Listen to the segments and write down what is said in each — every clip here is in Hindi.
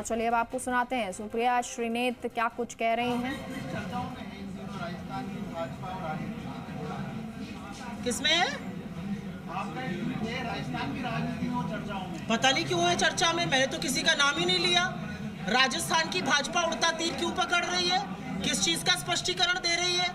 चलिए अब आपको सुनाते हैं सुप्रिया श्रीनेत क्या कुछ कह रही हैं। किसमें है? पता नहीं क्यों है चर्चा में, मैंने तो किसी का नाम ही नहीं लिया। राजस्थान की भाजपा उड़ता तीर क्यों पकड़ रही है? किस चीज का स्पष्टीकरण दे रही है?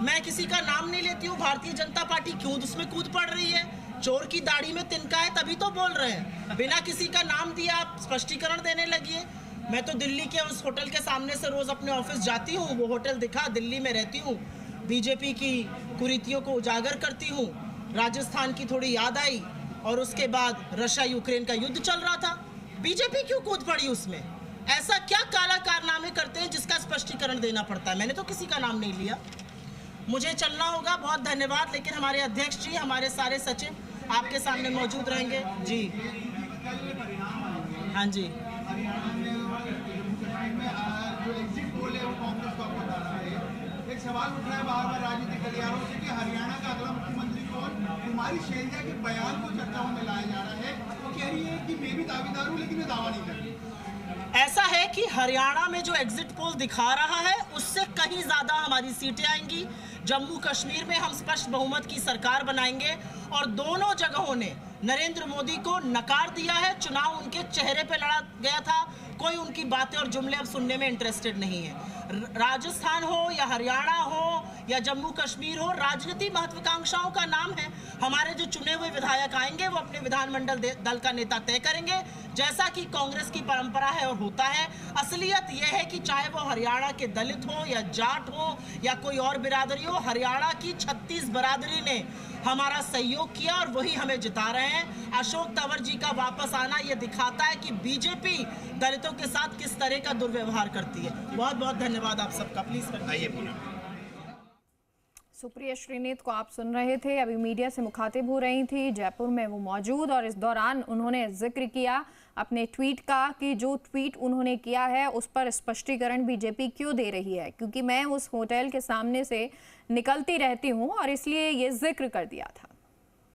मैं किसी का नाम नहीं लेती हूँ। भारतीय जनता पार्टी क्यों उसमें कूद पड़ रही है? चोर की दाढ़ी में तिनका है तभी तो बोल रहे हैं। बिना किसी का नाम दिया आप स्पष्टीकरण देने लगी है। मैं तो दिल्ली के उस होटल के सामने से रोज अपने ऑफिस जाती हूँ, वो होटल दिखा, दिल्ली में रहती हूँ, बीजेपी की कुरीतियों को उजागर करती हूँ। राजस्थान की थोड़ी याद आई और उसके बाद रशिया यूक्रेन का युद्ध चल रहा था। बीजेपी क्यों कूद पड़ी उसमें? ऐसा क्या काला कारनामे करते हैं जिसका स्पष्टीकरण देना पड़ता है? मैंने तो किसी का नाम नहीं लिया। मुझे चलना होगा, बहुत धन्यवाद, लेकिन हमारे अध्यक्ष जी, हमारे सारे सचिव आपके सामने मौजूद रहेंगे जी। हाँ जी, एक सवाल उठ रहा है बार-बार राजनीतिक गलियारों से कि हरियाणा का अगला मुख्यमंत्री कौन? कुमारी शैलजा के बयान को चर्चाओं में लाया जा रहा है। वो कह रही है कि मैं भी दावेदार हूँ लेकिन मैं दावा नहीं कर रही। ऐसा है कि हरियाणा में जो एग्जिट पोल दिखा रहा है उससे कहीं ज्यादा हमारी सीटें आएंगी। जम्मू कश्मीर में हम स्पष्ट बहुमत की सरकार बनाएंगे और दोनों जगहों ने नरेंद्र मोदी को नकार दिया है। चुनाव उनके चेहरे पे लड़ा गया था, कोई उनकी बातें और जुमले अब सुनने में इंटरेस्टेड नहीं है। राजस्थान हो या हरियाणा हो या जम्मू कश्मीर हो, राजनीति महत्वाकांक्षाओं का नाम है। हमारे जो चुने हुए विधायक आएंगे वो अपने विधानमंडल दल का नेता तय करेंगे, जैसा कि कांग्रेस की परंपरा है और होता है। असलियत यह है कि चाहे वो हरियाणा के दलित हो या जाट हो या कोई और बिरादरी हो, हरियाणा की 36 बिरादरी ने हमारा सहयोग किया और वही हमें जिता रहे हैं। अशोक तंवर जी का वापस आना यह दिखाता है कि बीजेपी दलितों के साथ किस तरह का दुर्व्यवहार करती है। बहुत बहुत धन्यवाद आप सबका। प्लीज आइए। सुप्रिया श्रीनेत को आप सुन रहे थे, अभी मीडिया से मुखातिब हो रही थी, जयपुर में वो मौजूद, और इस दौरान उन्होंने जिक्र किया अपने ट्वीट का कि जो ट्वीट उन्होंने किया है उस पर स्पष्टीकरण बीजेपी क्यों दे रही है, क्योंकि मैं उस होटल के सामने से निकलती रहती हूं और इसलिए ये जिक्र कर दिया था।